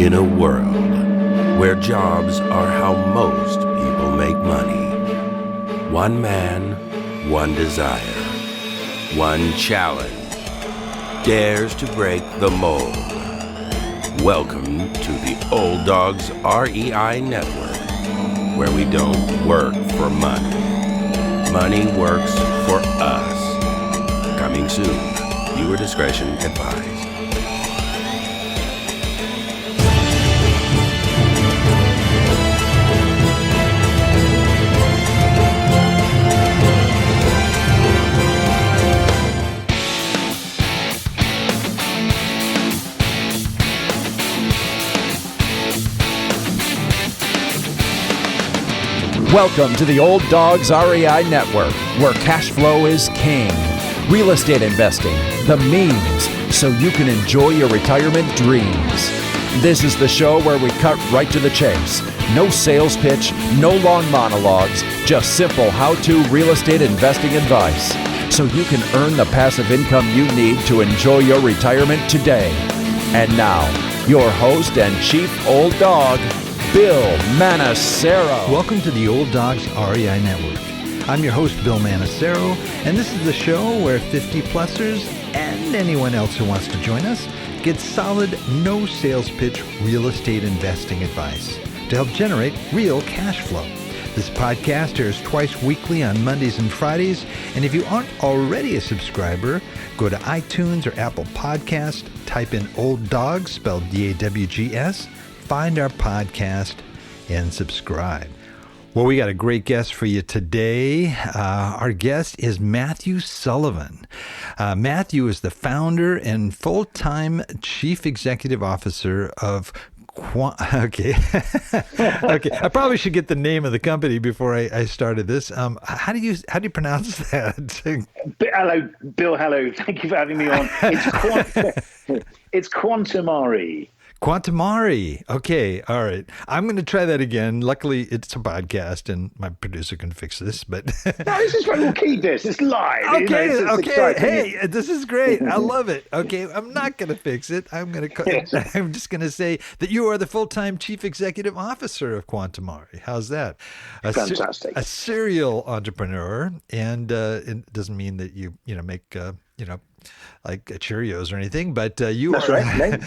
In a world where jobs are how most people make money, one man, one desire, one challenge dares to break the mold. Welcome to the Old Dogs REI Network, where we don't work for money. Money works for us. Coming soon. Viewer discretion advised. Welcome to the Old Dogs REI Network, where cash flow is king. Real estate investing, the means, so you can enjoy your retirement dreams. This is the show where we cut right to the chase. No sales pitch, no long monologues, just simple how-to real estate investing advice, so you can earn the passive income you need to enjoy your retirement today. And now, your host and chief old dog, Bill Manacero. Welcome to the Old Dogs REI Network. I'm your host, Bill Manacero, and this is the show where 50-plussers and anyone else who wants to join us get solid, no sales pitch real estate investing advice to help generate real cash flow. This podcast airs twice weekly on Mondays and Fridays, and if you aren't already a subscriber, go to iTunes or Apple Podcasts, type in Old Dogs, spelled D-A-W-G-S, find our podcast and subscribe. Well, we got a great guest for you today. Our guest is Matthew Sullivan. Matthew is the founder and full-time chief executive officer of Okay. I probably should get the name of the company before I started this. How do you pronounce that? Hello, Bill. Hello. Thank you for having me on. It's QuantmRE. QuantmRE. Okay. All right. I'm going to try that again. Luckily, it's a podcast and my producer can fix this, but No, this is right. We'll keep this. It's live. Okay. It's Okay. Hey, this is great. I love it. Okay. I'm not going to fix it. I'm just going to say that you are the full-time chief executive officer of QuantmRE. How's that? Fantastic. A serial entrepreneur. And it doesn't mean that you make, like Cheerios or anything, but you That's are right.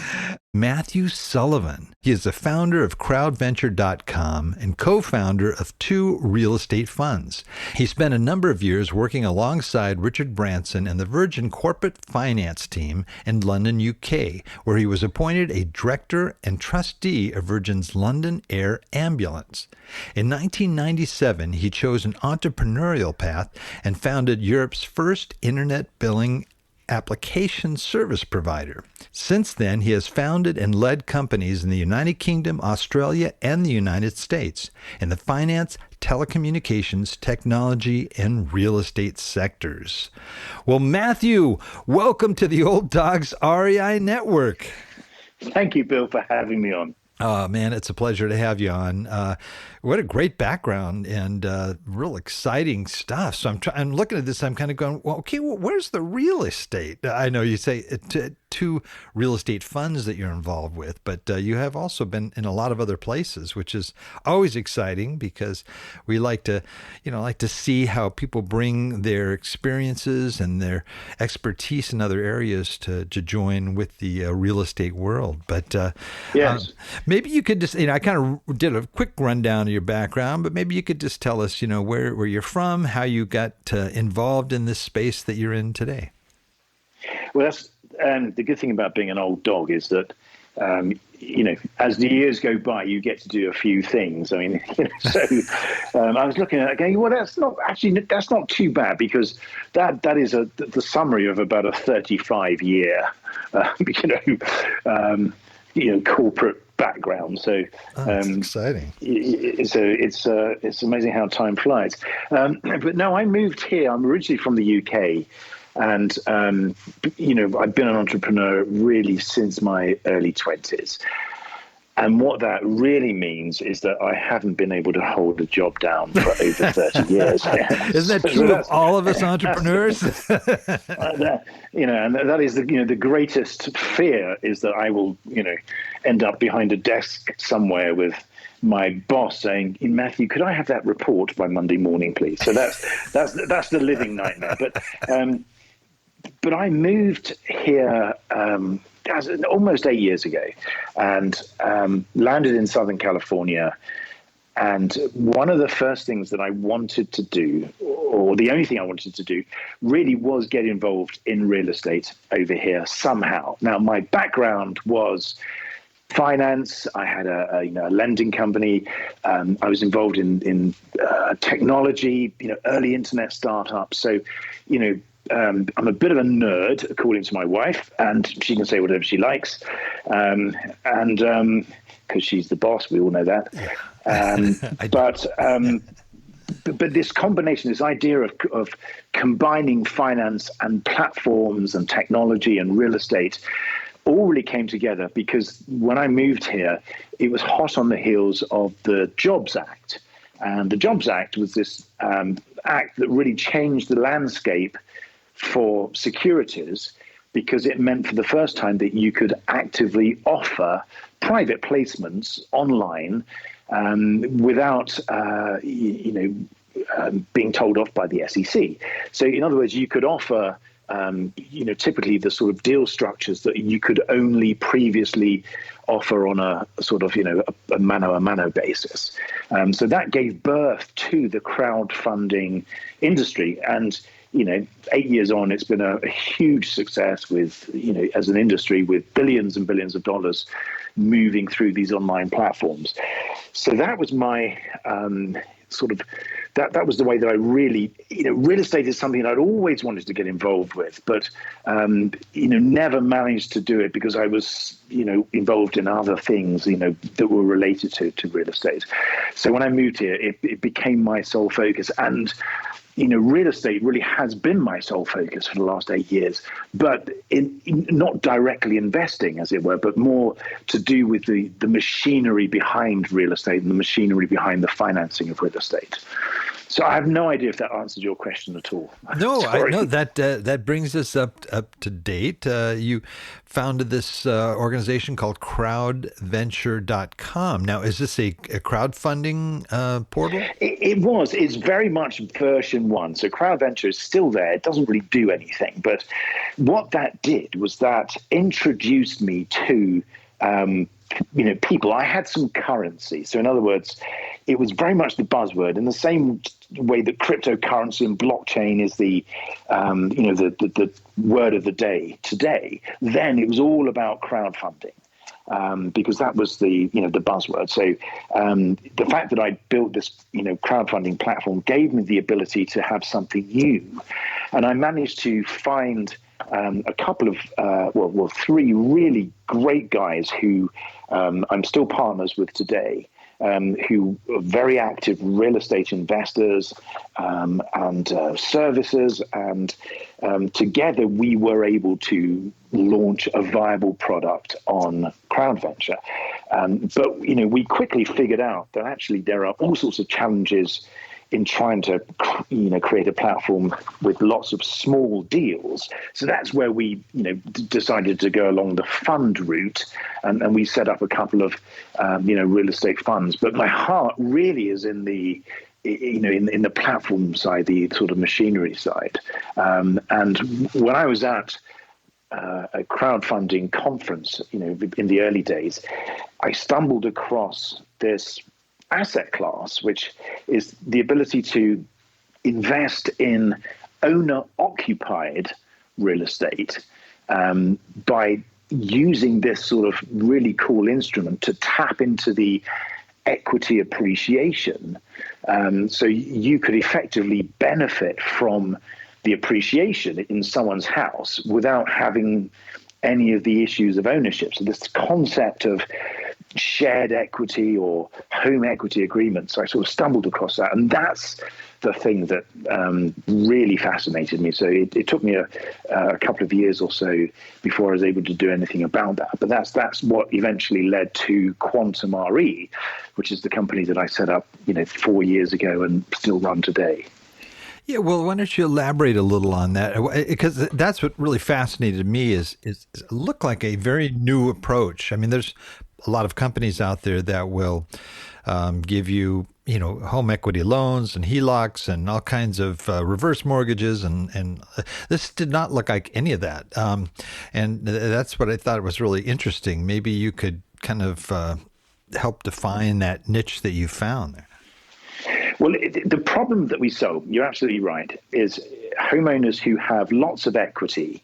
Matthew Sullivan. He is the founder of crowdventure.com and co-founder of 2 real estate funds. He spent a number of years working alongside Richard Branson and the Virgin corporate finance team in London, UK, where he was appointed a director and trustee of Virgin's London Air Ambulance. In 1997, he chose an entrepreneurial path and founded Europe's first internet billing application service provider. Since then, he has founded and led companies in the United Kingdom, Australia, and the United States in the finance, telecommunications, technology, and real estate sectors. Well, Matthew, welcome to the Old Dogs REI Network. Thank you, Bill, for having me on. Oh, man, it's a pleasure to have you on. What a great background and real exciting stuff. So I'm looking at this, I'm kind of going, well, okay, where's the real estate? I know you say 2 real estate funds that you're involved with, but you have also been in a lot of other places, which is always exciting because we like to see how people bring their experiences and their expertise in other areas to join with the real estate world. But Yes. maybe you could just, I kind of did a quick rundown of your background, but maybe you could just tell us, where you're from, how you got involved in this space that you're in today. Well, that's the good thing about being an old dog is that, as the years go by, you get to do a few things. I mean, so I was looking at it going, well, that's not too bad because that is the summary of about a 35-year, corporate background. So that's exciting. It's amazing how time flies. But no, I moved here. I'm originally from the UK. And, I've been an entrepreneur really since my early 20s. And what that really means is that I haven't been able to hold a job down for over 30 years. Isn't that true of all of us entrepreneurs? And that is the greatest fear is that I will, end up behind a desk somewhere with my boss saying, Matthew, could I have that report by Monday morning, please? So that's the living nightmare. But I moved here almost 8 years ago and landed in Southern California. And one of the first things that I wanted to do, or the only thing I wanted to do, really was get involved in real estate over here somehow. Now, my background was finance. I had a lending company. I was involved in technology, early internet startups. So, I'm a bit of a nerd, according to my wife, and she can say whatever she likes. Because she's the boss, we all know that. But this combination, this idea of combining finance and platforms and technology and real estate all really came together because when I moved here, it was hot on the heels of the Jobs Act. And the Jobs Act was this act that really changed the landscape for securities because it meant for the first time that you could actively offer private placements online without, being told off by the SEC. So in other words, you could offer, typically the sort of deal structures that you could only previously offer on a sort of, a mano basis. So that gave birth to the crowdfunding industry. And 8 years on, it's been a huge success with, as an industry with billions and billions of dollars moving through these online platforms. So that was my that was the way that I really, real estate is something that I'd always wanted to get involved with, but, never managed to do it because I was, involved in other things, that were related to real estate. So when I moved here, it became my sole focus. And real estate really has been my sole focus for the last 8 years, but in not directly investing, as it were, but more to do with the machinery behind real estate and the machinery behind the financing of real estate. So I have no idea if that answers your question at all. No, that brings us up to date. You founded this organization called crowdventure.com. Now, is this a crowdfunding portal? It was. It's very much version 1. So CrowdVenture is still there. It doesn't really do anything. But what that did was that introduced me to people. I had some currency. So in other words, it was very much the buzzword in the same way that cryptocurrency and blockchain is the word of the day today. Then it was all about crowdfunding. Because that was the buzzword. So the fact that I built this crowdfunding platform gave me the ability to have something new, and I managed to find a couple of three really great guys who I'm still partners with today. Who are very active real estate investors and servicers, and together we were able to launch a viable product on CrowdVenture. But we quickly figured out that actually there are all sorts of challenges in trying to create a platform with lots of small deals. So that's where we decided to go along the fund route, and we set up a couple of real estate funds. But my heart really is in the in the platform side, the sort of machinery side. And when I was at a crowdfunding conference, in the early days, I stumbled across this asset class, which is the ability to invest in owner-occupied real estate by using this sort of really cool instrument to tap into the equity appreciation. So you could effectively benefit from the appreciation in someone's house without having any of the issues of ownership. So this concept of shared equity or home equity agreements. So I sort of stumbled across that, and that's the thing that really fascinated me. So it took me a couple of years or so before I was able to do anything about that. But that's what eventually led to QuantmRE, which is the company that I set up 4 years ago and still run today. Yeah, well, why don't you elaborate a little on that? Because that's what really fascinated me is it looked like a very new approach. I mean, there's a lot of companies out there that will give you, home equity loans and HELOCs and all kinds of reverse mortgages, and this did not look like any of that. And that's what I thought was really interesting. Maybe you could kind of help define that niche that you found there. Well, the problem that we solve, you're absolutely right, is homeowners who have lots of equity.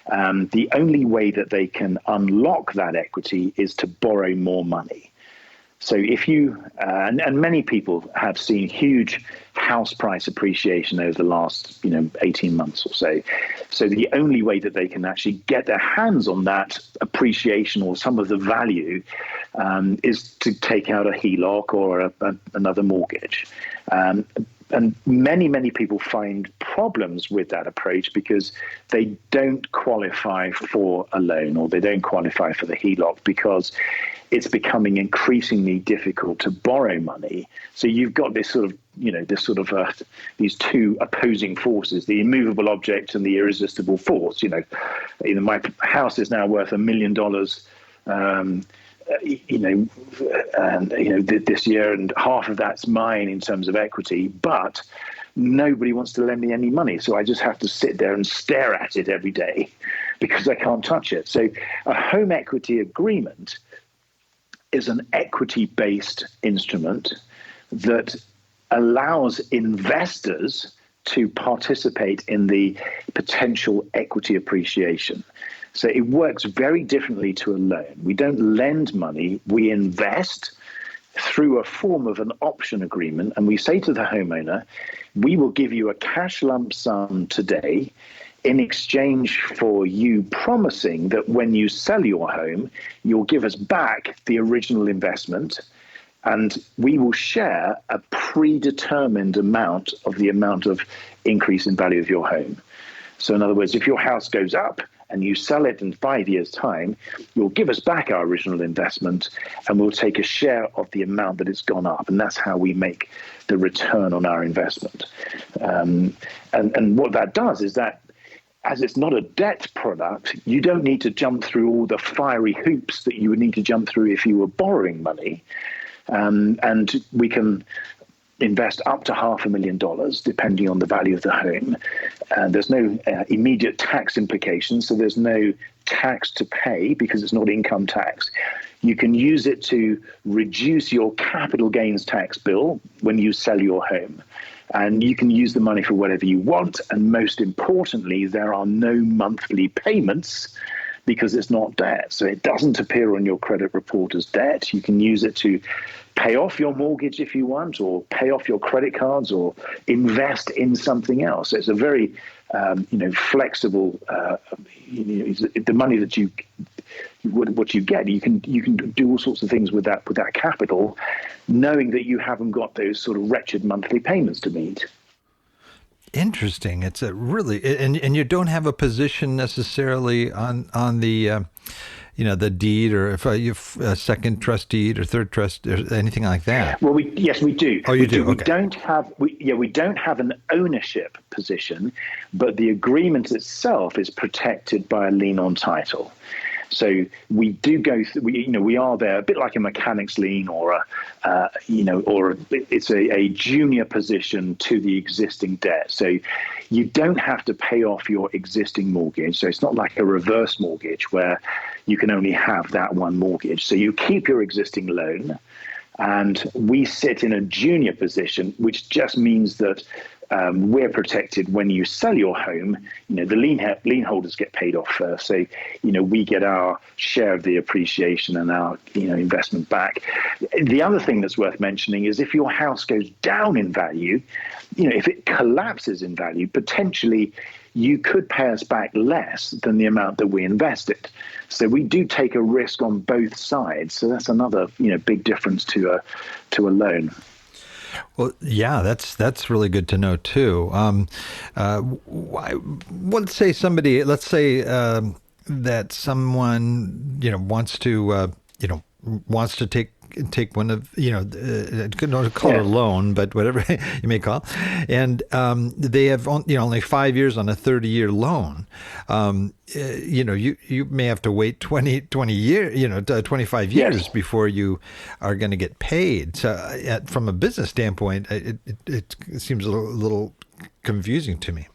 The only way that they can unlock that equity is to borrow more money. So if you, and many people have seen huge house price appreciation over the last, 18 months or so. So the only way that they can actually get their hands on that appreciation or some of the value is to take out a HELOC or another mortgage. And many people find problems with that approach because they don't qualify for a loan or they don't qualify for the HELOC because it's becoming increasingly difficult to borrow money. So you've got this sort of, these two opposing forces, the immovable object and the irresistible force. My house is now worth $1 million. This year, and half of that's mine in terms of equity, but nobody wants to lend me any money. So I just have to sit there and stare at it every day because I can't touch it. So a home equity agreement is an equity-based instrument that allows investors to participate in the potential equity appreciation. So it works very differently to a loan. We don't lend money, we invest through a form of an option agreement. And we say to the homeowner, we will give you a cash lump sum today in exchange for you promising that when you sell your home, you'll give us back the original investment and we will share a predetermined amount of the amount of increase in value of your home. So in other words, if your house goes up and you sell it in 5 years' time, you'll give us back our original investment and we'll take a share of the amount that it's gone up. And that's how we make the return on our investment. And what that does is that, as it's not a debt product, you don't need to jump through all the fiery hoops that you would need to jump through if you were borrowing money. And we can invest up to $500,000, depending on the value of the home. There's no immediate tax implications, so there's no tax to pay because it's not income tax. You can use it to reduce your capital gains tax bill when you sell your home. And you can use the money for whatever you want. And most importantly, there are no monthly payments because it's not debt. So it doesn't appear on your credit report as debt. You can use it to pay off your mortgage if you want, or pay off your credit cards, or invest in something else. It's a very, flexible. The money that what you get, you can do all sorts of things with that capital, knowing that you haven't got those sort of wretched monthly payments to meet. Interesting. It's a really, and you don't have a position necessarily on the the deed, or if you have a second trust deed or third trust or anything like that. Well, yes, we do. Oh, you do. We okay. we don't have an ownership position, but the agreement itself is protected by a lien on title. So we do go. We are there a bit like a mechanic's lien, or it's a junior position to the existing debt. So you don't have to pay off your existing mortgage. So it's not like a reverse mortgage where you can only have that one mortgage. So you keep your existing loan, and we sit in a junior position, which just means that we're protected when you sell your home. The lien holders get paid off first. So, we get our share of the appreciation and our, investment back. The other thing that's worth mentioning is if your house goes down in value, if it collapses in value, potentially you could pay us back less than the amount that we invested. So we do take a risk on both sides. So that's another, big difference to a loan. Well, yeah, that's really good to know too. Let's say that someone wants to take one of don't call it a loan, but whatever you may call it, and they have only 5 years on a 30-year loan. You may have to wait 20 years, 25 years before you are going to get paid. So from a business standpoint, it seems a little confusing to me.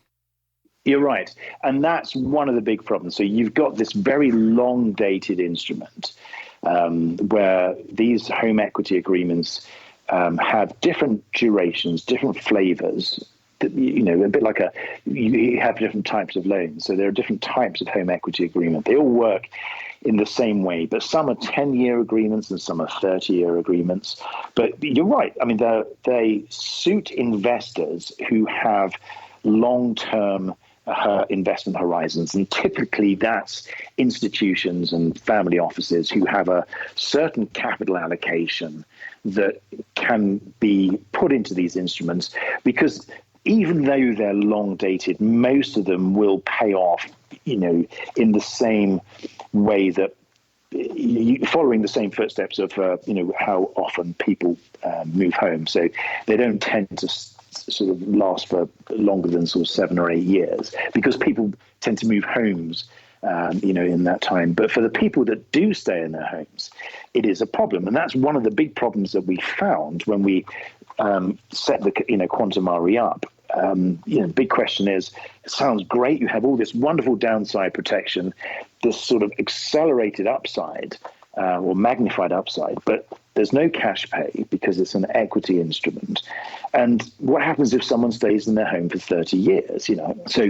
You're right. And that's one of the big problems. So you've got this very long dated instrument where these home equity agreements have different durations, different flavors, a bit like you have different types of loans. So there are different types of home equity agreement. They all work in the same way, but some are 10-year agreements and some are 30-year agreements. But you're right. I mean, they suit investors who have long-term investment horizons, and typically that's institutions and family offices who have a certain capital allocation that can be put into these instruments, because even though they're long dated, most of them will pay off, in the same way that following the same footsteps of how often people move home. So they don't tend to sort of last for longer than sort of 7 or 8 years, because people tend to move homes, in that time. But for the people that do stay in their homes, it is a problem. And that's one of the big problems that we found when we set the, QuantmRE up. Big question is, it sounds great. You have all this wonderful downside protection, this sort of accelerated upside or magnified upside, but there's no cash pay because it's an equity instrument. And what happens if someone stays in their home for 30 years? So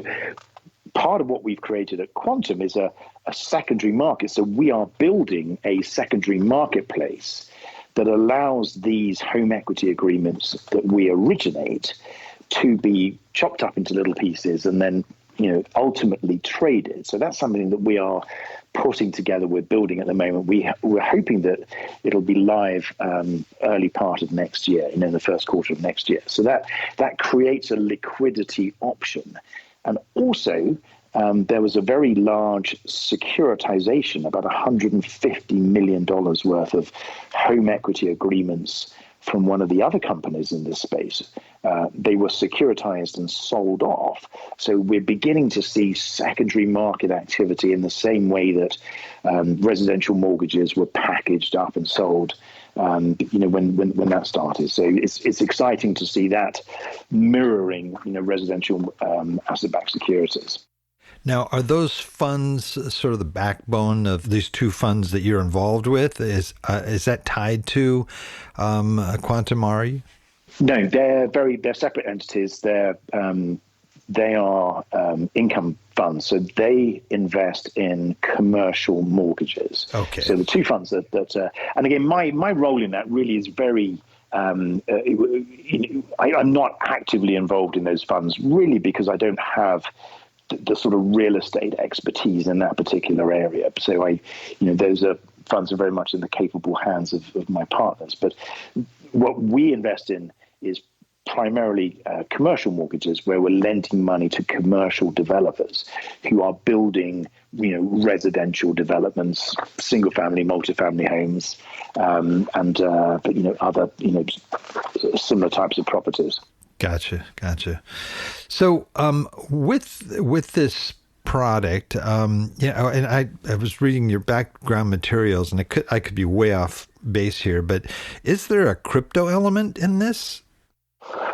part of what we've created at Quantum is a secondary market. So we are building a secondary marketplace that allows these home equity agreements that we originate to be chopped up into little pieces and then, ultimately traded. So that's something that we are putting together. We're building at the moment. We're hoping that it'll be live early part of next year, in the first quarter of next year. So that creates a liquidity option. And also, there was a very large securitization, about $150 million worth of home equity agreements from one of the other companies in this space. They were securitized and sold off. So we're beginning to see secondary market activity in the same way that residential mortgages were packaged up and sold, when that started. So it's exciting to see that mirroring, residential asset-backed securities. Now, are those funds sort of the backbone of these two funds that you're involved with? Is that tied to QuantmRE? No, they're separate entities. They are income funds, so they invest in commercial mortgages. Okay. So the two funds that and again, my role in that really is very. I'm not actively involved in those funds, really, because I don't have the sort of real estate expertise in that particular area. So those funds are very much in the capable hands of my partners. But what we invest in is primarily commercial mortgages, where we're lending money to commercial developers who are building, residential developments, single-family, multifamily homes, and other, similar types of properties. Gotcha. So with this product, and I was reading your background materials, and I could be way off base here, but is there a crypto element in this?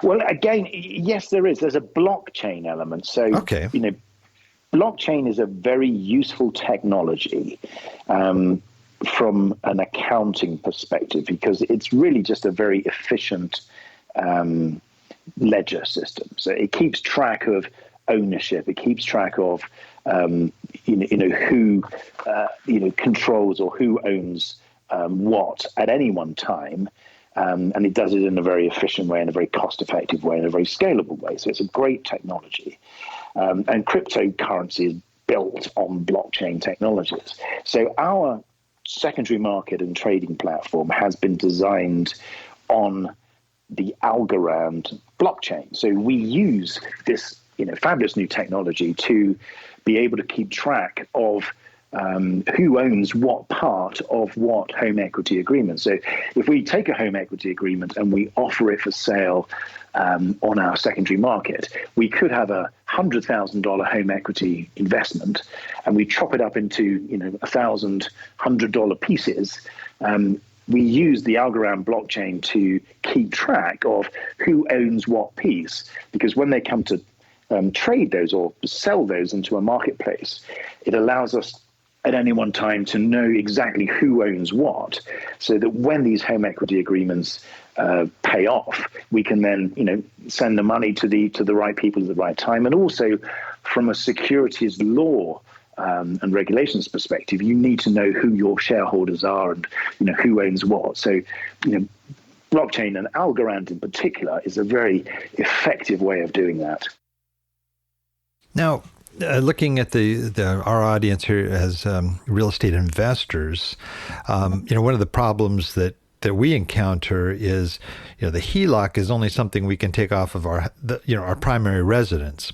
Well, again, yes, there is. There's a blockchain element. So, okay. Blockchain is a very useful technology from an accounting perspective, because it's really just a very efficient ledger system. So it keeps track of ownership. It keeps track of who controls or who owns what at any one time. And it does it in a very efficient way, in a very cost-effective way, in a very scalable way. So it's a great technology. And cryptocurrency is built on blockchain technologies. So our secondary market and trading platform has been designed on the Algorand blockchain. So we use this, fabulous new technology to be able to keep track of who owns what part of what home equity agreement. So if we take a home equity agreement and we offer it for sale on our secondary market, we could have a $100,000 home equity investment, and we chop it up into $1,100 pieces. We use the Algorand blockchain to keep track of who owns what piece, because when they come to trade those or sell those into a marketplace, it allows us at any one time to know exactly who owns what, so that when these home equity agreements pay off, we can then send the money to the right people at the right time. And also from a securities law and regulations perspective, you need to know who your shareholders are and who owns what. So blockchain and Algorand in particular is a very effective way of doing that. Now, looking at our audience here as real estate investors, one of the problems that we encounter is, the HELOC is only something we can take off of our primary residence,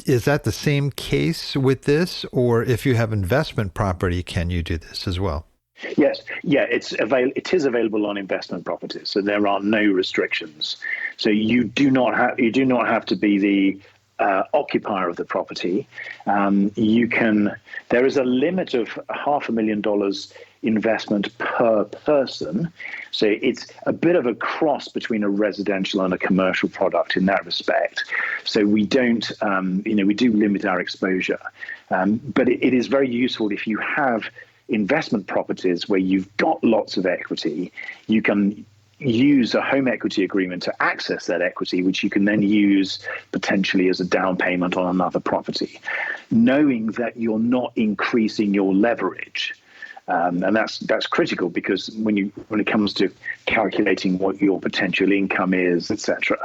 is that the same case with this, or if you have investment property, can you do this as well? Yes, it is available on investment properties, so there are no restrictions. So you do not have to be the occupier of the property. There is a limit of $500,000 investment per person. So it's a bit of a cross between a residential and a commercial product in that respect. So we don't, we do limit our exposure. But it is very useful if you have investment properties where you've got lots of equity. You can use a home equity agreement to access that equity, which you can then use potentially as a down payment on another property, knowing that you're not increasing your leverage. And that's critical, because when it comes to calculating what your potential income is, etc.,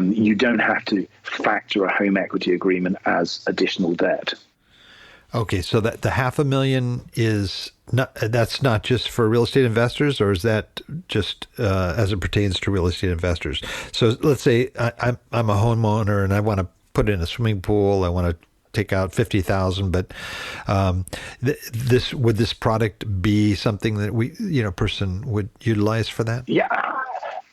you don't have to factor a home equity agreement as additional debt. Okay, so that the $500,000 that's not just for real estate investors, or is that just as it pertains to real estate investors? So let's say I'm a homeowner and I want to put in a swimming pool. I want to take out $50,000, but would this product be something that person would utilize for that? Yeah.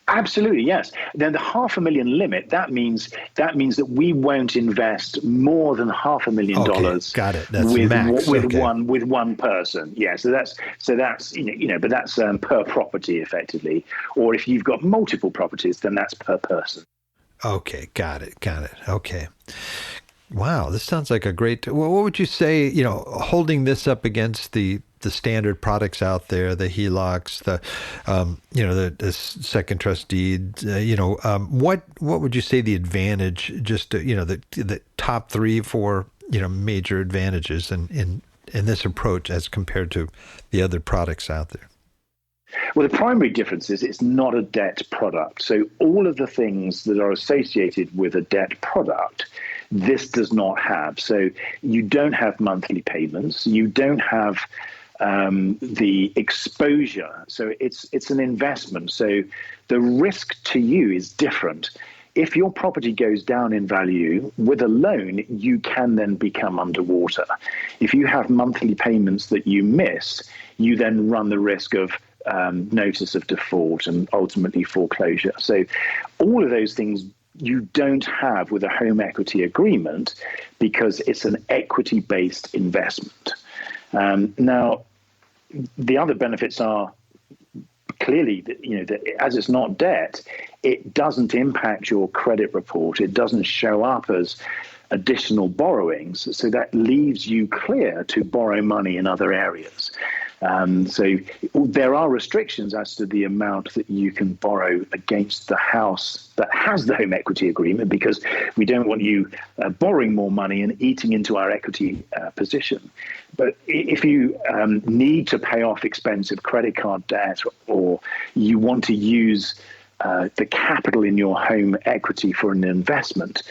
Absolutely, yes. Then the $500,000 limit, that means that we won't invest more than $500,000. Okay, got it. That's max. With one person. Yeah. So that's but that's per property effectively. Or if you've got multiple properties, then that's per person. Okay, got it. Okay. Wow, this sounds like a great. Well, what would you say? Holding this up against the standard products out there, the HELOCs, the second trust deeds. What would you say the advantage? Just the top 3, 4 major advantages in this approach as compared to the other products out there. Well, the primary difference is it's not a debt product. So all of the things that are associated with a debt product, this does not have. So you don't have monthly payments. You don't have the exposure. So it's an investment. So the risk to you is different. If your property goes down in value with a loan, you can then become underwater. If you have monthly payments that you miss, you then run the risk of notice of default and ultimately foreclosure. So all of those things you don't have with a home equity agreement, because it's an equity-based investment. Now, the other benefits are clearly that as it's not debt, it doesn't impact your credit report. It doesn't show up as additional borrowings. So that leaves you clear to borrow money in other areas. So there are restrictions as to the amount that you can borrow against the house that has the home equity agreement, because we don't want you borrowing more money and eating into our equity position. But if you need to pay off expensive credit card debt, or you want to use the capital in your home equity for an investment,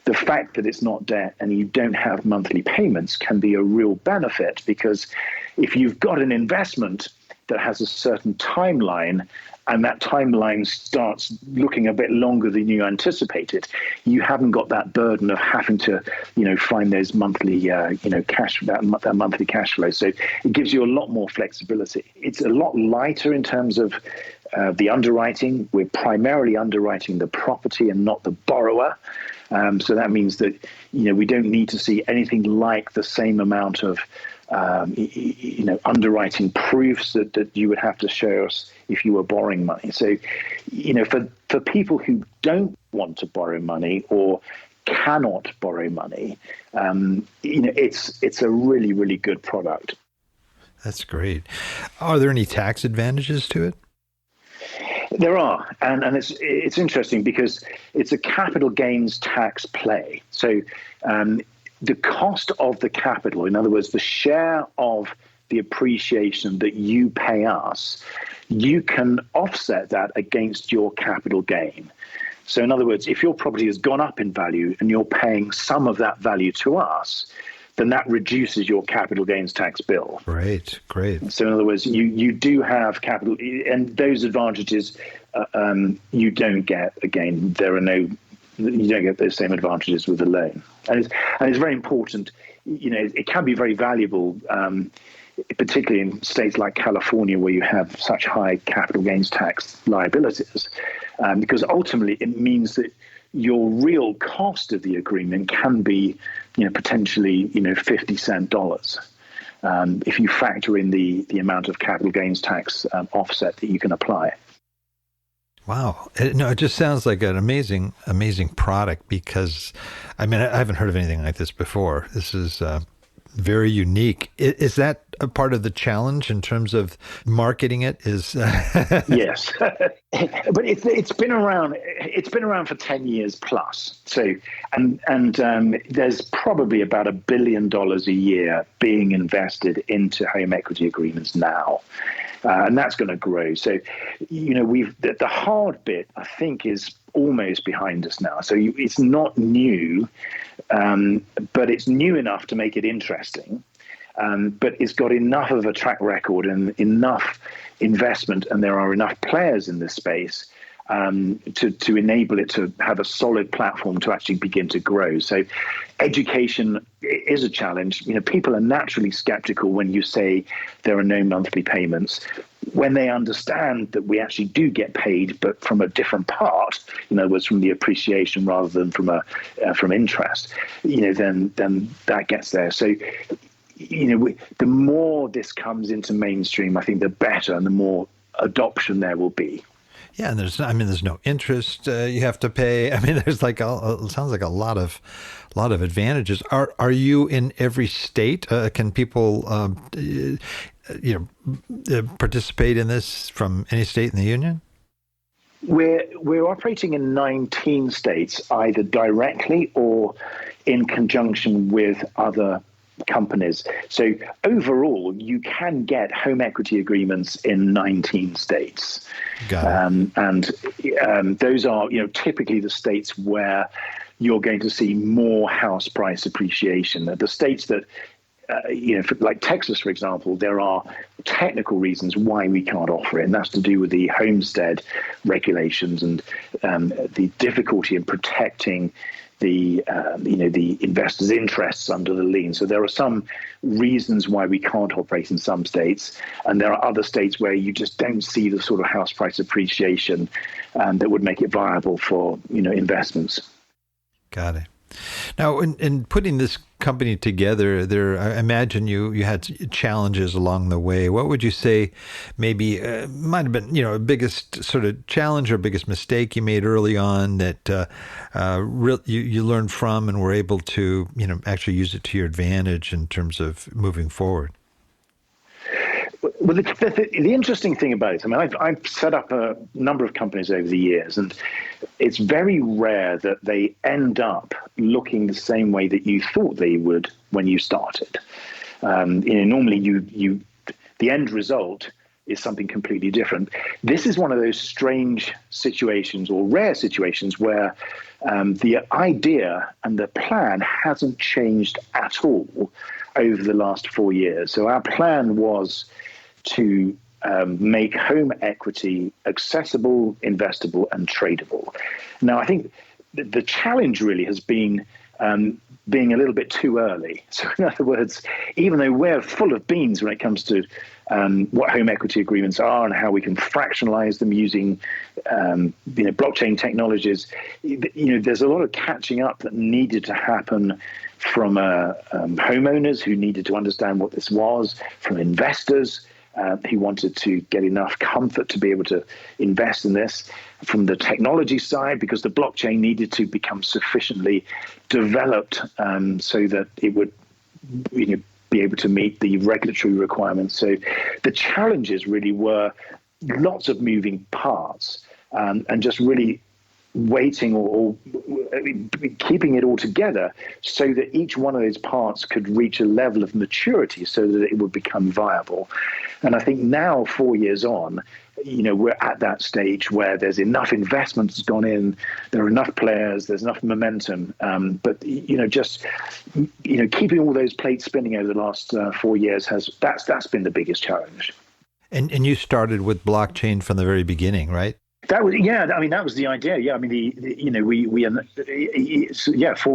the fact that it's not debt and you don't have monthly payments can be a real benefit, because if you've got an investment that has a certain timeline and that timeline starts looking a bit longer than you anticipated, you haven't got that burden of having to, find those monthly, cash, that monthly cash flow. So it gives you a lot more flexibility. It's a lot lighter in terms of the underwriting. We're primarily underwriting the property and not the borrower. So that means that, we don't need to see anything like the same amount of underwriting proofs that you would have to show us if you were borrowing money. So, for people who don't want to borrow money or cannot borrow money, it's a really, really good product. That's great. Are there any tax advantages to it? There are, and it's interesting because it's a capital gains tax play. So the cost of the capital, in other words, the share of the appreciation that you pay us, you can offset that against your capital gain. So in other words, if your property has gone up in value and you're paying some of that value to us, then that reduces your capital gains tax bill. Great. So in other words, you do have capital, and those advantages you don't get. Again, you don't get those same advantages with a loan, and it's very important. It can be very valuable, particularly in states like California, where you have such high capital gains tax liabilities, because ultimately it means that your real cost of the agreement can be, potentially, 50 cent dollars. If you factor in the amount of capital gains tax offset that you can apply. Wow. It just sounds like an amazing product, because, I haven't heard of anything like this before. This is very unique. Is that a part of the challenge in terms of marketing it? Yes, but it's been around. It's been around for 10 years plus. So, and there's probably about $1 billion a year being invested into home equity agreements now. And that's going to grow. So, the hard bit, I think, is almost behind us now. So it's not new, but it's new enough to make it interesting. But it's got enough of a track record and enough investment, and there are enough players in this space to enable it to have a solid platform to actually begin to grow. So education is a challenge. People are naturally skeptical when you say there are no monthly payments. When they understand that we actually do get paid, but from a different part, in other words, from the appreciation rather than from interest, then that gets there. So, the more this comes into mainstream, I think the better, and the more adoption there will be. Yeah, and there's no interest you have to pay. There's it sounds like a lot of advantages. Are you in every state? Can people participate in this from any state in the union? We're operating in 19 states, either directly or in conjunction with other companies. So overall, you can get home equity agreements in 19 states. And those are, typically the states where you're going to see more house price appreciation. The states that, like Texas, for example, there are technical reasons why we can't offer it, and that's to do with the homestead regulations and the difficulty in protecting the investors' interests under the lien. So there are some reasons why we can't operate in some states, and there are other states where you just don't see the sort of house price appreciation that would make it viable for investments. Got it. Now, in putting this company together, I imagine you had challenges along the way. What would you say maybe might have been, biggest sort of challenge or biggest mistake you made early on that you learned from and were able to, actually use it to your advantage in terms of moving forward? Well, the interesting thing about it, I've set up a number of companies over the years, and it's very rare that they end up looking the same way that you thought they would when you started. Normally, the end result is something completely different. This is one of those strange situations or rare situations where the idea and the plan hasn't changed at all over the last 4 years. So our plan was to make home equity accessible, investable, and tradable. Now, I think the challenge really has been being a little bit too early. So in other words, even though we're full of beans when it comes to what home equity agreements are and how we can fractionalize them using blockchain technologies, there's a lot of catching up that needed to happen from homeowners who needed to understand what this was, from investors who wanted to get enough comfort to be able to invest in this, from the technology side, because the blockchain needed to become sufficiently developed so that it would be able to meet the regulatory requirements. So the challenges really were lots of moving parts and just really waiting or keeping it all together so that each one of those parts could reach a level of maturity so that it would become viable. And I think now, 4 years on, we're at that stage where there's enough investment has gone in, there are enough players, there's enough momentum. But keeping all those plates spinning over the last 4 years that's been the biggest challenge. And you started with blockchain from the very beginning, right? That was that was the idea. Yeah, I mean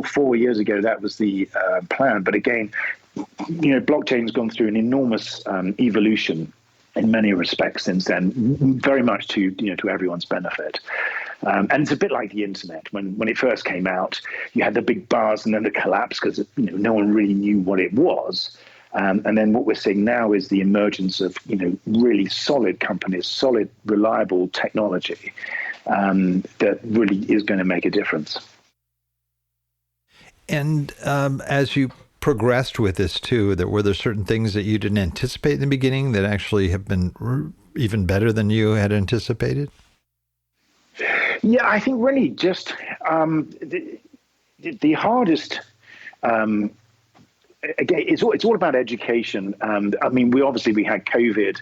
four years ago that was the plan. But again, blockchain's gone through an enormous evolution in many respects since then, very much to everyone's benefit. And it's a bit like the internet. When it first came out, you had the big buzz and then the collapse because no one really knew what it was. And then what we're seeing now is the emergence of really solid companies, solid, reliable technology that really is going to make a difference. And as you progressed with this too, were there certain things that you didn't anticipate in the beginning that actually have been even better than you had anticipated? Yeah, I think really just the hardest. Again, it's all about education. I mean, we had COVID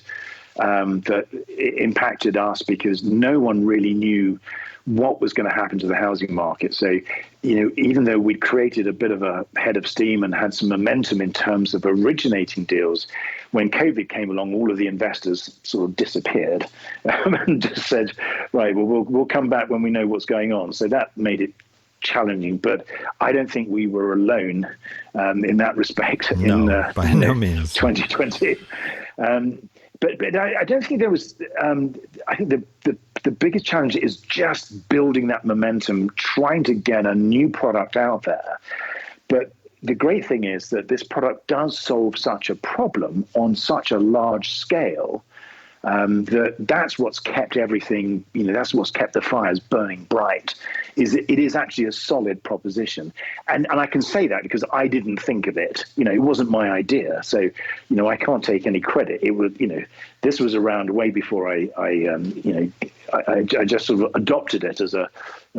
that impacted us because no one really knew what was going to happen to the housing market. So, even though we'd created a bit of a head of steam and had some momentum in terms of originating deals, when COVID came along, all of the investors sort of disappeared and just said, right, well, we'll come back when we know what's going on. So that made it challenging, but I don't think we were alone in that respect. By no means. 2020. But I don't think there was. I think the biggest challenge is just building that momentum, trying to get a new product out there. But the great thing is that this product does solve such a problem on such a large scale. That's what's kept everything, that's what's kept the fires burning bright, is it is actually a solid proposition. And I can say that because I didn't think of it. It wasn't my idea. So, I can't take any credit. It was, this was around way before I just sort of adopted it as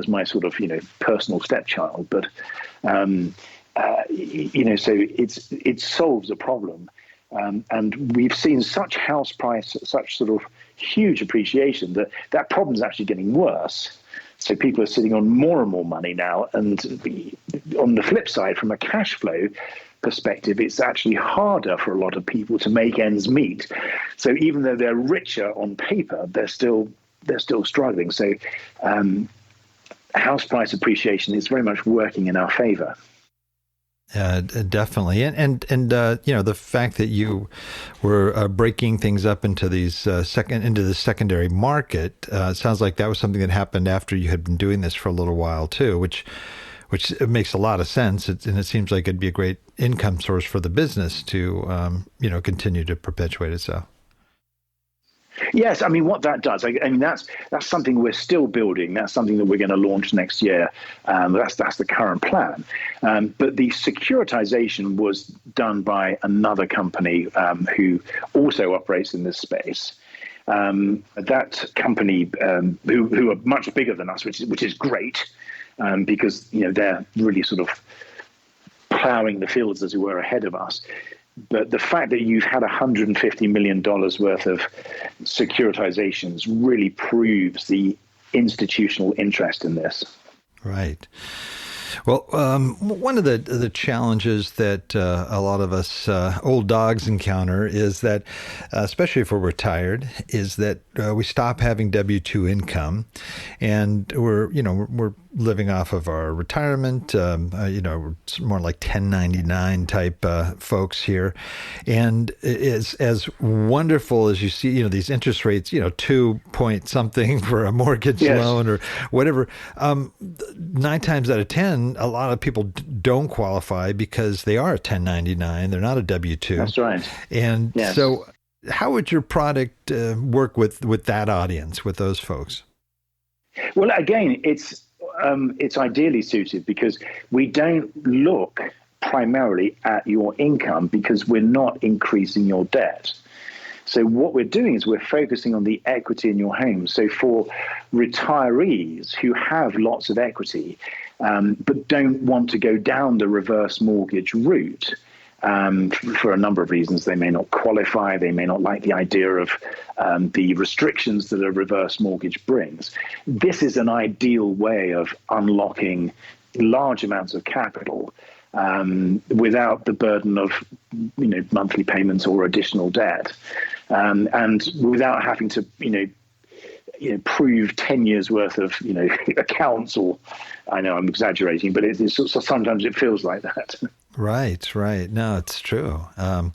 my sort of, personal stepchild. But, so it solves a problem. And we've seen such house price, such sort of huge appreciation that problem is actually getting worse. So people are sitting on more and more money now. And on the flip side, from a cash flow perspective, it's actually harder for a lot of people to make ends meet. So even though they're richer on paper, they're still struggling. So house price appreciation is very much working in our favor. Definitely, and the fact that you were breaking things up into these into the secondary market sounds like that was something that happened after you had been doing this for a little while too, which makes a lot of sense, and it seems like it'd be a great income source for the business to continue to perpetuate itself. Yes, I mean, what that does, that's something we're still building. That's something that we're going to launch next year. That's the current plan. But the securitization was done by another company who also operates in this space. That company, who are much bigger than us, which is great, because they're really sort of plowing the fields, as it were, ahead of us. But the fact that you've had $150 million worth of securitizations really proves the institutional interest in this. Right. Well, one of the challenges that a lot of us old dogs encounter is that, especially if we're retired, is that we stop having W-2 income, and we're living off of our retirement. We're more like 1099 type folks here, and as wonderful as you see, these interest rates, 2 point something for a mortgage loan or whatever. 9 times out of 10, a lot of people don't qualify because they are a 1099. They're not a W-2. That's right. And so how would your product work with that audience, with those folks? Well, again, it's ideally suited because we don't look primarily at your income because we're not increasing your debt. So what we're doing is we're focusing on the equity in your home. So for retirees who have lots of equity, but don't want to go down the reverse mortgage route, for a number of reasons, they may not qualify, they may not like the idea of the restrictions that a reverse mortgage brings. This is an ideal way of unlocking large amounts of capital without the burden of monthly payments or additional debt, and without having to prove 10 years worth of accounts, or I know I'm exaggerating, but sometimes it feels like that. Right. No, it's true. And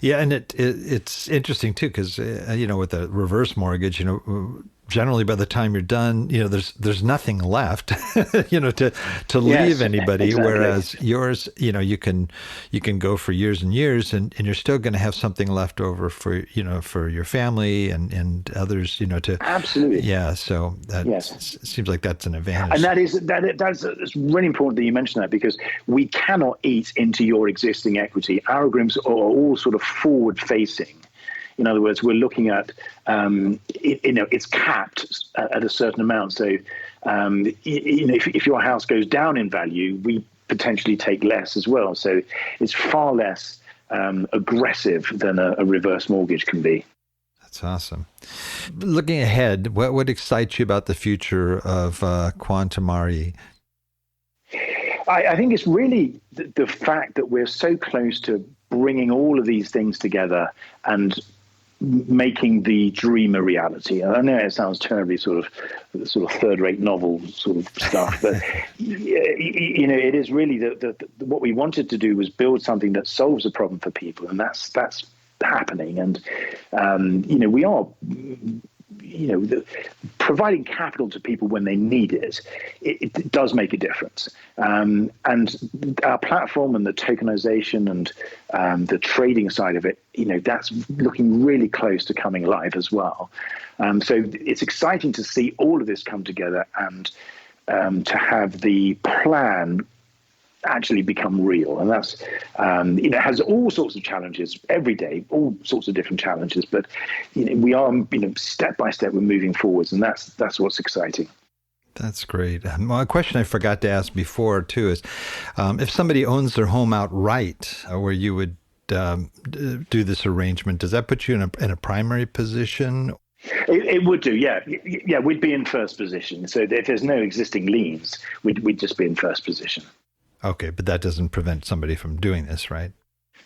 it's interesting too, because with the reverse mortgage, generally by the time you're done, there's nothing left, to leave anybody. Exactly. Whereas yours, you can go for years and years, and you're still going to have something left over for your family and others, to absolutely. Yeah. So that seems like that's an advantage. And that's really important that you mention that, because we cannot eat into your existing equity. Our agreements are all sort of forward facing. In other words, we're looking at, it's capped at a certain amount. So, if your house goes down in value, we potentially take less as well. So it's far less aggressive than a reverse mortgage can be. That's awesome. Looking ahead, what excites you about the future of QuantmRE? I think it's really the fact that we're so close to bringing all of these things together and making the dream a reality. And I know it sounds terribly sort of third-rate novel sort of stuff, but it is really what we wanted to do was build something that solves a problem for people, and that's happening. And we are providing capital to people when they need it. It does make a difference. And our platform and the tokenization and the trading side of it, that's looking really close to coming live as well. So it's exciting to see all of this come together and to have the plan actually become real. And that's, it has all sorts of challenges every day, all sorts of different challenges, but we are, step by step, we're moving forwards, and that's what's exciting. That's great. Well, a question I forgot to ask before too is, if somebody owns their home outright, where you would do this arrangement, does that put you in a primary position? It would do, yeah. We'd be in first position. So if there's no existing liens, we'd just be in first position. Okay, but that doesn't prevent somebody from doing this, right?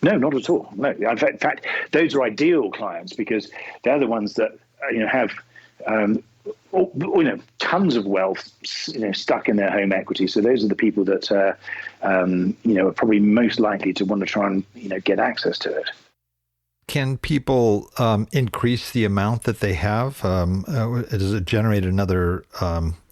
No, not at all. No, in fact, those are ideal clients because they're the ones that have tons of wealth, stuck in their home equity. So those are the people that are probably most likely to want to try and get access to it. Can people increase the amount that they have? Does it generate another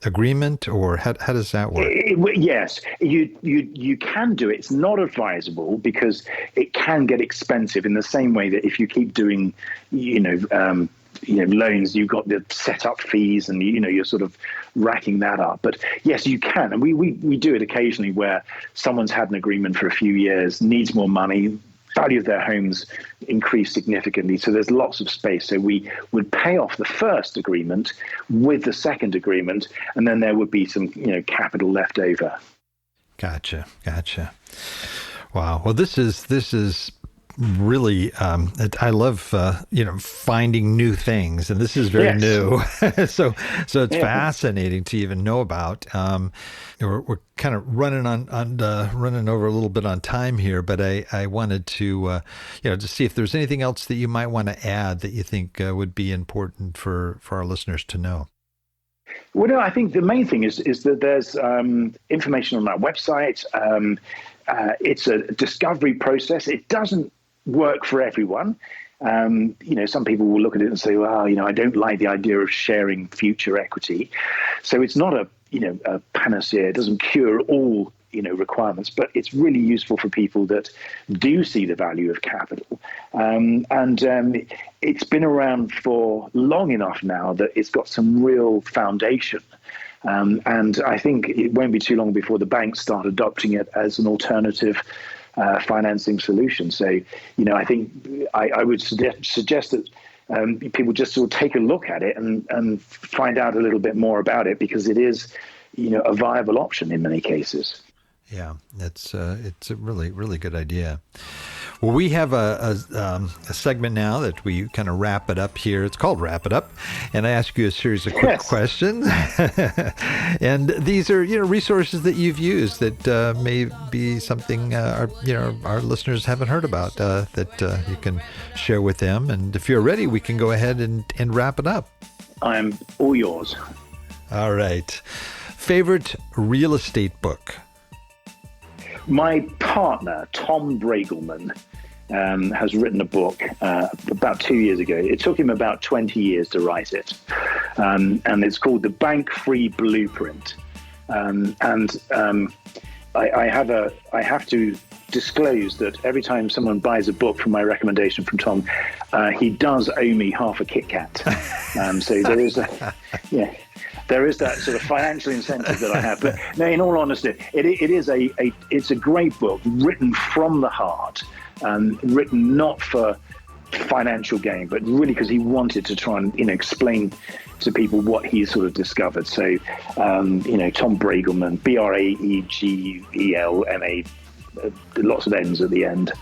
agreement, or how does that work? Yes, you can do it. It's not advisable because it can get expensive. In the same way that if you keep doing, loans, you've got the setup fees, and you're sort of racking that up. But yes, you can, and we do it occasionally where someone's had an agreement for a few years, needs more money. Value of their homes increased significantly, so there's lots of space. So we would pay off the first agreement with the second agreement, and then there would be some capital left over. Gotcha. Wow. Well, this is really, I love, finding new things, and this is very new. so it's fascinating to even know about. We're kind of running running over a little bit on time here, but I wanted to, to see if there's anything else that you might want to add that you think would be important for our listeners to know. Well, no, I think the main thing is that there's information on our website. It's a discovery process. It doesn't work for everyone. Some people will look at it and say, well, I don't like the idea of sharing future equity. So it's not a panacea. It doesn't cure all, requirements, but it's really useful for people that do see the value of capital. It's been around for long enough now that it's got some real foundation. And I think it won't be too long before the banks start adopting it as an alternative financing solution. So, I think I would suggest that people just sort of take a look at it and find out a little bit more about it, because it is, a viable option in many cases. Yeah, it's a really, really good idea. Well, we have a segment now that we kind of wrap it up here. It's called Wrap It Up, and I ask you a series of quick questions. And these are resources that you've used that may be something our listeners haven't heard about that you can share with them. And if you're ready, we can go ahead and wrap it up. I'm all yours. All right. Favorite real estate book? My partner, Tom Bragelman, has written a book about 2 years ago. It took him about 20 years to write it. And it's called The Bank-Free Blueprint. I have to disclose that every time someone buys a book from my recommendation from Tom, he does owe me half a Kit Kat. So there is there is that sort of financial incentive that I have. But no, in all honesty, it's a great book written from the heart, written not for financial gain, but really because he wanted to try and explain to people what he sort of discovered. So, Tom Bragelman, Braegelma, lots of N's at the end.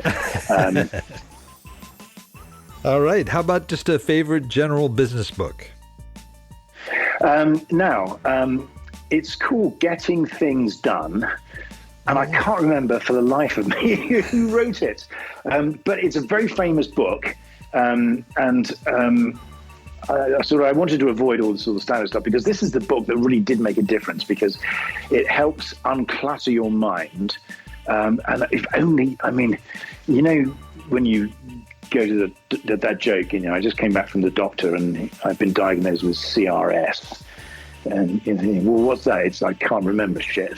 All right. How about just a favorite general business book? It's called Getting Things Done, and I can't remember for the life of me who wrote it, but it's a very famous book, I wanted to avoid all the sort of standard stuff, because this is the book that really did make a difference, because it helps unclutter your mind, and if only, when you go to that joke, I just came back from the doctor and I've been diagnosed with CRS, and well, what's that? It's I can't remember shit,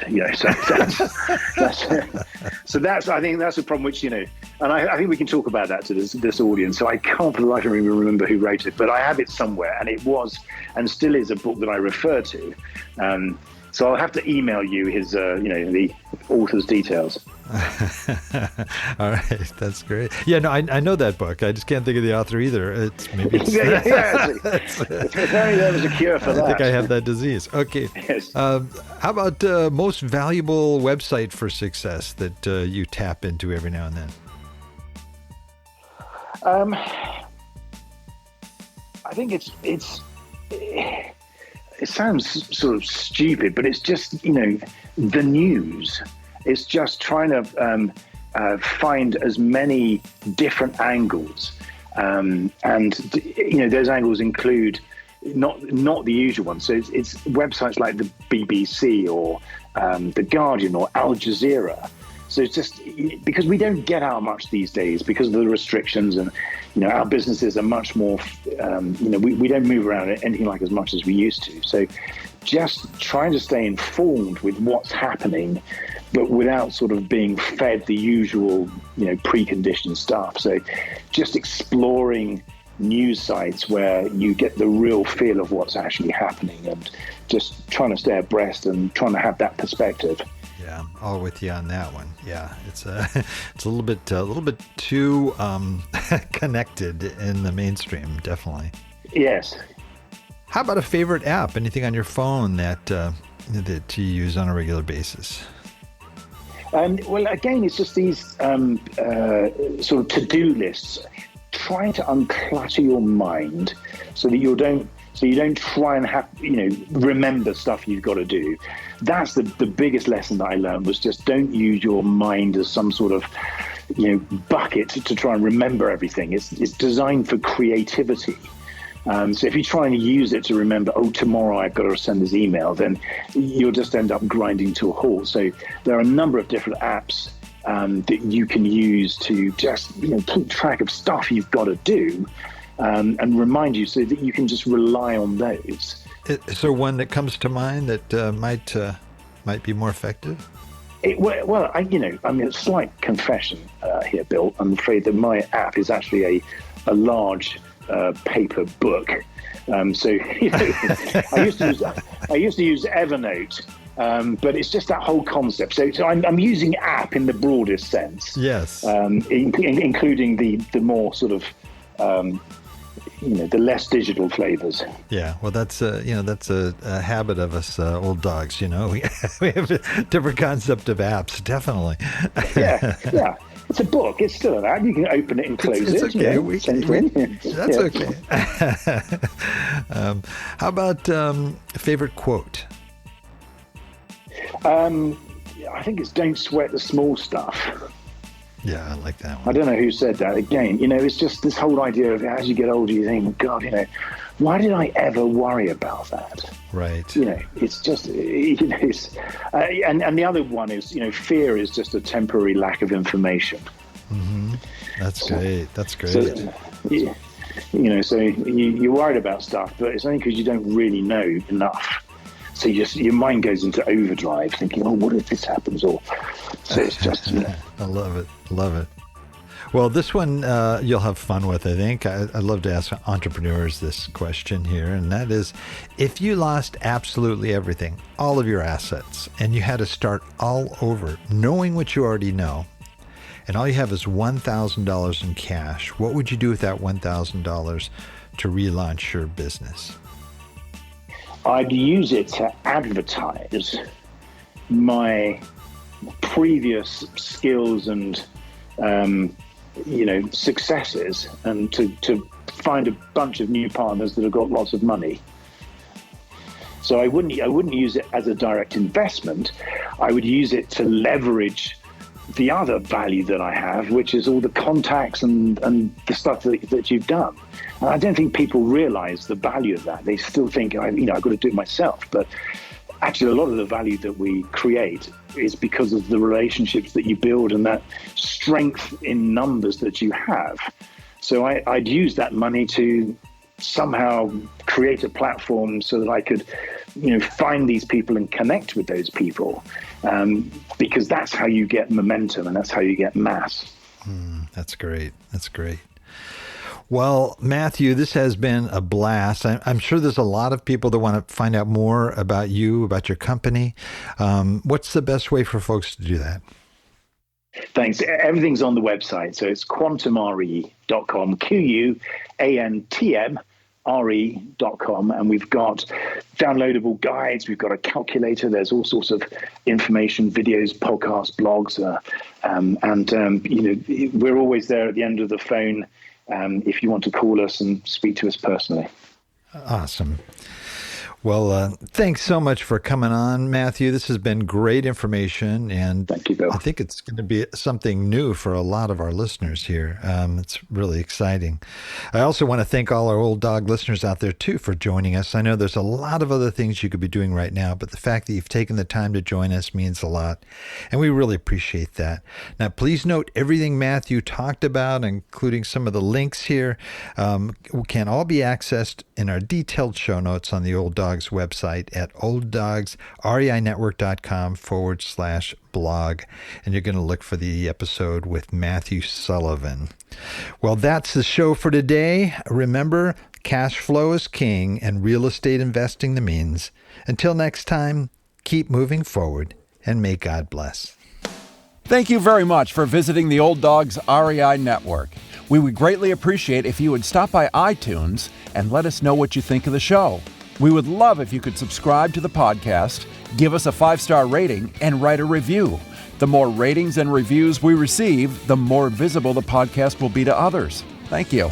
So that's I think that's a problem which and I think we can talk about that to this audience. So I can't for the life of me remember who wrote it, but I have it somewhere, and it was and still is a book that I refer to. So I'll have to email you his, the author's details. All right, that's great. Yeah, no, I know that book. I just can't think of the author either. If only there was a cure for that. I think I have that disease. Okay. Yes. How about most valuable website for success that you tap into every now and then? I think it sounds sort of stupid, but it's just, the news. It's just trying to find as many different angles. Those angles include not the usual ones. So it's websites like the BBC or The Guardian or Al Jazeera. So it's just because we don't get out much these days because of the restrictions, and our businesses are much more. We don't move around anything like as much as we used to. So just trying to stay informed with what's happening, but without sort of being fed the usual preconditioned stuff. So just exploring news sites where you get the real feel of what's actually happening, and just trying to stay abreast and trying to have that perspective. Yeah, all with you on that one. Yeah, it's a little bit too connected in the mainstream, definitely. Yes. How about a favorite app? Anything on your phone that you use on a regular basis? Well, again, it's just these sort of to-do lists. Trying to unclutter your mind so that you don't try and have, remember stuff you've got to do. That's the biggest lesson that I learned, was just don't use your mind as some sort of, bucket to try and remember everything. It's designed for creativity. So if you try and use it to remember, tomorrow I've got to send this email, then you'll just end up grinding to a halt. So there are a number of different apps that you can use to just keep track of stuff you've got to do, and remind you, so that you can just rely on those. Is there one that comes to mind that might be more effective? A slight confession here, Bill. I'm afraid that my app is actually a large paper book. I used to use Evernote. But it's just that whole concept. So I'm using app in the broadest sense. Yes. Including the more sort of, the less digital flavors. Yeah. Well, that's a habit of us old dogs. We have a different concept of apps. Definitely. Yeah. It's a book. It's still an app. You can open it and close it. It's okay. That's okay. How about favorite quote? I think it's don't sweat the small stuff. Yeah, I like that one. I don't know who said that. Again, it's just this whole idea of as you get older, you think, God, why did I ever worry about that? Right. It's just, it's, and the other one is, fear is just a temporary lack of information. Mm-hmm. That's great. That's great. So, so you're worried about stuff, but it's only because you don't really know enough. So your mind goes into overdrive, thinking, what if this happens? So it's just, I love it. Love it. Well, this one you'll have fun with, I think. I'd love to ask entrepreneurs this question here, and that is, if you lost absolutely everything, all of your assets, and you had to start all over, knowing what you already know, and all you have is $1,000 in cash, what would you do with that $1,000 to relaunch your business? I'd use it to advertise my previous skills and successes, and to find a bunch of new partners that have got lots of money. So I wouldn't use it as a direct investment. I would use it to leverage the other value that I have, which is all the contacts and the stuff that you've done. And I don't think people realize the value of that. They still think, I've got to do it myself. But actually, a lot of the value that we create is because of the relationships that you build and that strength in numbers that you have. So I'd use that money to somehow create a platform so that I could, find these people and connect with those people, because that's how you get momentum and that's how you get mass. That's great. That's great. Well, Matthew, this has been a blast. I'm sure there's a lot of people that want to find out more about you, about your company. What's the best way for folks to do that? Thanks. Everything's on the website. So it's QuantmRE.com, QuantmRE.com. And we've got downloadable guides. We've got a calculator. There's all sorts of information, videos, podcasts, blogs. We're always there at the end of the phone if you want to call us and speak to us personally. Awesome. Well, thanks so much for coming on, Matthew. This has been great information, and thank you, Bill. I think it's going to be something new for a lot of our listeners here. It's really exciting. I also want to thank all our old dog listeners out there, too, for joining us. I know there's a lot of other things you could be doing right now, but the fact that you've taken the time to join us means a lot, and we really appreciate that. Now, please note everything Matthew talked about, including some of the links here, can all be accessed in our detailed show notes on the Old Dogs website at olddogsreinetwork.com/blog. And you're going to look for the episode with Matthew Sullivan. Well, that's the show for today. Remember, cash flow is king and real estate investing the means. Until next time, keep moving forward and may God bless. Thank you very much for visiting the Old Dogs REI Network. We would greatly appreciate if you would stop by iTunes and let us know what you think of the show. We would love if you could subscribe to the podcast, give us a 5-star rating, and write a review. The more ratings and reviews we receive, the more visible the podcast will be to others. Thank you.